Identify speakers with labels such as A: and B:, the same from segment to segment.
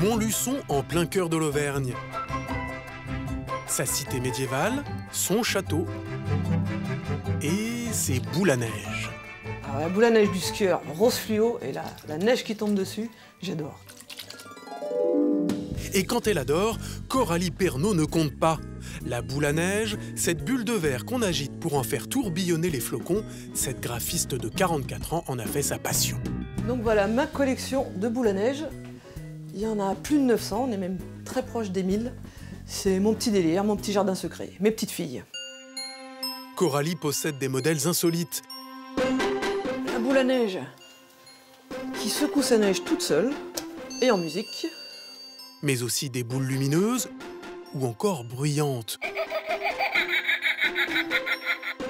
A: Montluçon en plein cœur de l'Auvergne. Sa cité médiévale, son château et ses boules à neige.
B: Alors, la boule à neige du skieur rose fluo et la neige qui tombe dessus, j'adore.
A: Et quand elle adore, Coralie Pernaut ne compte pas. La boule à neige, cette bulle de verre qu'on agite pour en faire tourbillonner les flocons, cette graphiste de 44 ans en a fait sa passion.
B: Donc voilà ma collection de boules à neige. Il y en a plus de 900, on est même très proche des 1000. C'est mon petit délire, mon petit jardin secret, mes petites filles.
A: Coralie possède des modèles insolites.
B: La boule à neige qui secoue sa neige toute seule et en musique.
A: Mais aussi des boules lumineuses ou encore bruyantes.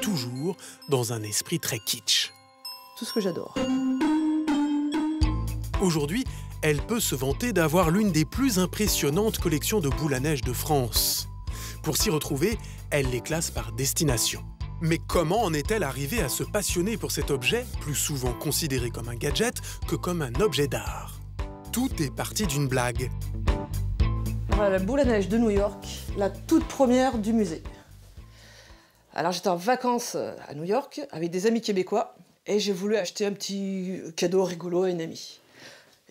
A: Toujours dans un esprit très kitsch.
B: Tout ce que j'adore.
A: Aujourd'hui, elle peut se vanter d'avoir l'une des plus impressionnantes collections de boules à neige de France. Pour s'y retrouver, elle les classe par destination. Mais comment en est-elle arrivée à se passionner pour cet objet, plus souvent considéré comme un gadget que comme un objet d'art? Tout est parti d'une blague.
B: Voilà, la boule à neige de New York, la toute première du musée. Alors j'étais en vacances à New York avec des amis québécois et j'ai voulu acheter un petit cadeau rigolo à une amie.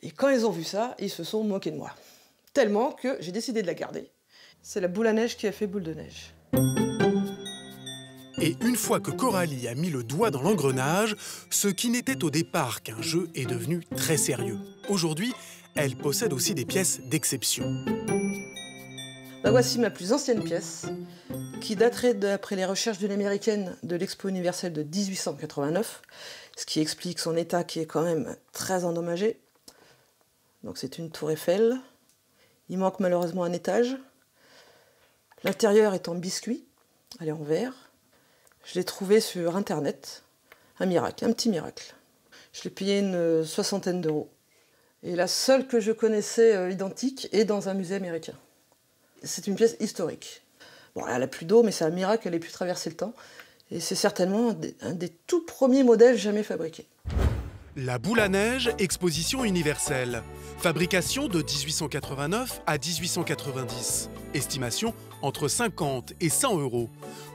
B: Et quand ils ont vu ça, ils se sont moqués de moi. Tellement que j'ai décidé de la garder. C'est la boule à neige qui a fait boule de neige.
A: Et une fois que Coralie a mis le doigt dans l'engrenage, ce qui n'était au départ qu'un jeu est devenu très sérieux. Aujourd'hui, elle possède aussi des pièces d'exception.
B: Bah, voici ma plus ancienne pièce, qui daterait d'après les recherches d'une américaine de l'Expo universelle de 1889, ce qui explique son état qui est quand même très endommagé. Donc c'est une tour Eiffel. Il manque malheureusement un étage. L'intérieur est en biscuit, elle est en verre. Je l'ai trouvée sur internet. Un miracle, un petit miracle. Je l'ai payé une soixantaine d'euros. Et la seule que je connaissais identique est dans un musée américain. C'est une pièce historique. Bon, elle n'a plus d'eau, mais c'est un miracle qu'elle ait pu traverser le temps. Et c'est certainement un des tout premiers modèles jamais fabriqués.
A: La boule à neige, exposition universelle. Fabrication de 1889 à 1890. Estimation entre 50 et 100 euros.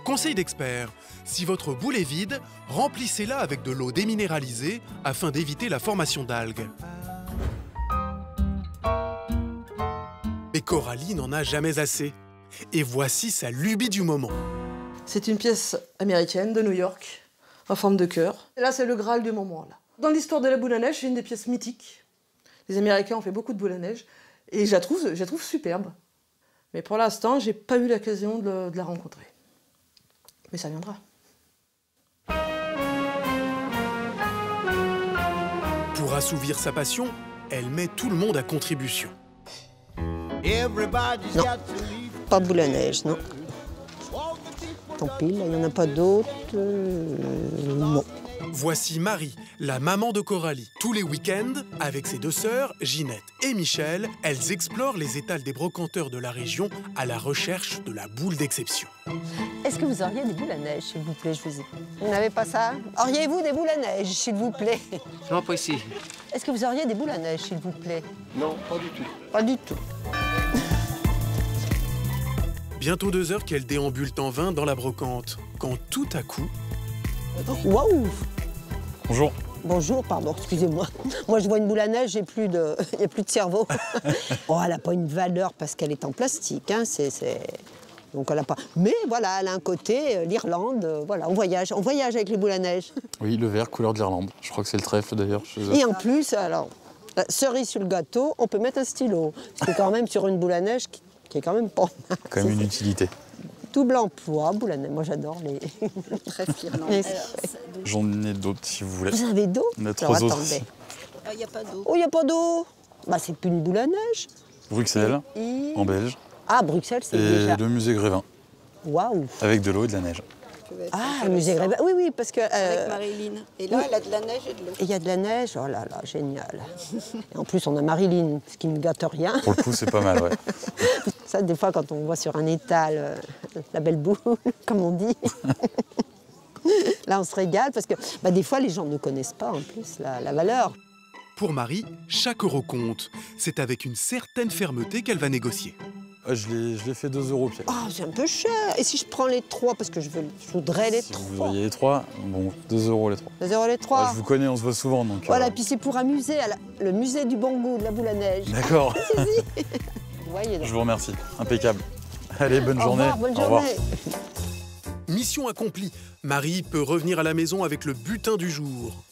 A: Conseil d'expert, si votre boule est vide, remplissez-la avec de l'eau déminéralisée afin d'éviter la formation d'algues. Mais Coralie n'en a jamais assez. Et voici sa lubie du moment.
B: C'est une pièce américaine de New York, en forme de cœur. Et là, c'est le Graal du moment. Là. Dans l'histoire de la boule à neige, c'est une des pièces mythiques. Les Américains ont fait beaucoup de boules à neige. Et je la trouve superbe. Mais pour l'instant, j'ai pas eu l'occasion de la rencontrer. Mais ça viendra.
A: Pour assouvir sa passion, elle met tout le monde à contribution.
C: Non, pas boule à neige, non. Tant pis, là, il n'y en a pas d'autres. Non.
A: Voici Marie, la maman de Coralie. Tous les week-ends, avec ses deux sœurs, Ginette et Michel, elles explorent les étals des brocanteurs de la région à la recherche de la boule d'exception.
D: Est-ce que vous auriez des boules à neige, s'il vous plaît, je vous ai...
C: Vous n'avez pas ça? Auriez-vous des boules à neige, s'il vous plaît?
E: Non, pas ici.
D: Est-ce que vous auriez des boules à neige, s'il vous plaît?
E: Non, pas du tout.
C: Pas du tout.
A: Bientôt 2 heures qu'elle déambule en vain dans la brocante, quand tout à coup...
C: Waouh!
F: Bonjour.
C: Bonjour, pardon, excusez-moi. Moi, je vois une boule à neige, j'ai plus de cerveau. Oh, elle n'a pas une valeur parce qu'elle est en plastique, hein, Donc elle a pas... Mais voilà, elle a un côté, l'Irlande, voilà, on voyage avec les boules à neige.
F: Oui, le vert, couleur de l'Irlande. Je crois que c'est le trèfle d'ailleurs chez eux.
C: Et en plus, alors, la cerise sur le gâteau, on peut mettre un stylo. C'est quand même sur une boule à neige qui est quand même pas...
F: Quand même une utilité.
C: Double emploi, boule à neige. Moi, j'adore les...
D: Trèfle irlandais.
F: J'en ai d'autres si vous voulez.
C: Vous avez d'eau?
F: On a 3 autres.
D: Il n'y a pas d'eau.
C: Oh, il n'y a pas d'eau. Bah, c'est plus une boule à neige.
F: Bruxelles, en Belge.
C: Ah, Bruxelles, c'est
F: et
C: déjà...
F: le musée Grévin.
C: Waouh.
F: Avec de l'eau et de la neige.
C: Ah, le musée Grévin. Oui, oui, parce que...
D: Avec Marilyn. Et là,
C: oui.
D: elle a de la neige et de l'eau.
C: Et il y a de la neige, oh là là, génial. Et en plus, on a Marilyn, ce qui ne gâte rien.
F: Pour le coup, c'est pas mal, ouais.
C: Ça, des fois, quand on voit sur un étal la belle boule, comme on dit, là, on se régale, parce que des fois, les gens ne connaissent pas, en plus, la valeur.
A: Pour Marie, chaque euro compte. C'est avec une certaine fermeté qu'elle va négocier.
F: Je l'ai fait 2 € pièce.
C: Ah, c'est un peu cher. Et si je prends les 3, parce que je voudrais les
F: Si
C: 3.
F: vous voyez les 3, bon, 2 € les 3.
C: 2 € les 3.
F: Je vous connais, on se voit souvent, donc...
C: Voilà, puis c'est pour un musée, le musée du bon goût, de la boule à neige.
F: D'accord,
C: Vous voyez, là.
F: je vous remercie. Impeccable. Allez, bonne
C: Au
F: journée.
C: revoir, bonne
F: Au revoir.
C: journée.
A: Mission accomplie. Marie peut revenir à la maison avec le butin du jour.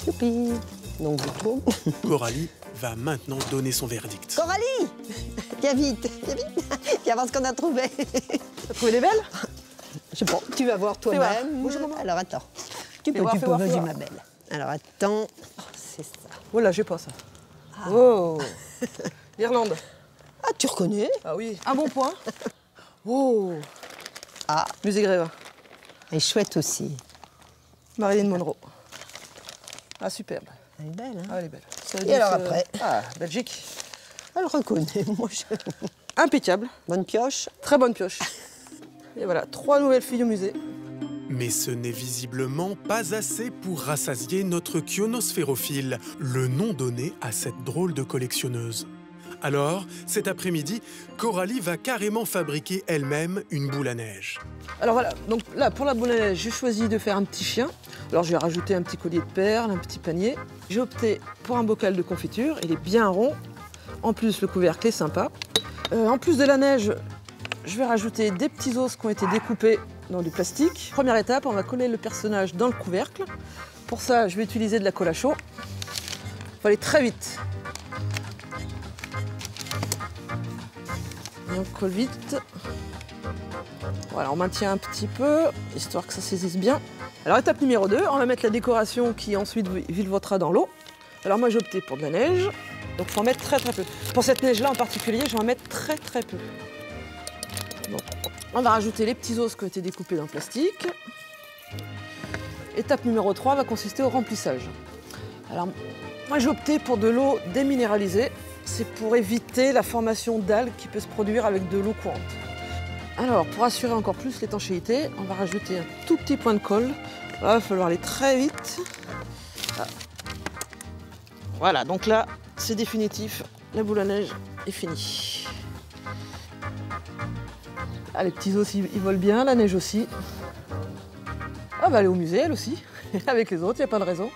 C: Youpi. Donc, je tourne.
A: Coralie va maintenant donner son verdict.
C: Coralie, viens vite, viens voir ce qu'on a trouvé.
B: T'as trouvé les belles?
C: Je sais pas, tu vas voir
B: Fais voir.
C: toi-même.
B: Bouge le moment.
C: Alors attends. Tu peux,
B: voir, fais voir,
C: vas-y
B: fais voir.
C: ma belle. Alors attends, c'est ça.
B: Oh là, j'ai pas ça. Oh. L'Irlande.
C: Ah, tu reconnais?
B: Ah oui. Un bon point. Oh.
C: Ah,
B: Musée Grévin.
C: elle est chouette aussi.
B: Marilyn Monroe. Ah, superbe.
C: Elle est belle, hein?
B: Ah, elle est belle. Ça veut
C: Et
B: dire
C: alors
B: que-
C: après?
B: Ah, Belgique.
C: Elle reconnaît, moi je...
B: Impeccable.
C: Bonne pioche.
B: Très bonne pioche. Et voilà, 3 nouvelles filles au musée.
A: Mais ce n'est visiblement pas assez pour rassasier notre kionosphérophile, le nom donné à cette drôle de collectionneuse. Alors, cet après-midi, Coralie va carrément fabriquer elle-même une boule à neige.
B: Alors voilà, donc là, pour la boule à neige, j'ai choisi de faire un petit chien. Alors je vais rajouter un petit collier de perles, un petit panier. J'ai opté pour un bocal de confiture, il est bien rond. En plus, le couvercle est sympa. En plus de la neige, je vais rajouter des petits os qui ont été découpés dans du plastique. Première étape, on va coller le personnage dans le couvercle. Pour ça, je vais utiliser de la colle à chaud. Il faut aller très vite. Et on colle vite. Voilà, on maintient un petit peu, histoire que ça saisisse bien. Alors étape numéro 2, on va mettre la décoration qui ensuite virevoltera dans l'eau. Alors moi j'ai opté pour de la neige, donc il faut en mettre très peu. Pour cette neige-là en particulier, je vais en mettre très peu. Donc, on va rajouter les petits os qui ont été découpés dans le plastique. Étape numéro 3 va consister au remplissage. Alors moi j'ai opté pour de l'eau déminéralisée. C'est pour éviter la formation d'algues qui peut se produire avec de l'eau courante. Alors, pour assurer encore plus l'étanchéité, on va rajouter un tout petit point de colle. Là, il va falloir aller très vite. Ah. Voilà, donc là, c'est définitif. La boule à neige est finie. Ah, les petits os, ils volent bien, la neige aussi. Ah, va aller au musée, elle aussi. Avec les autres, il n'y a pas de raison.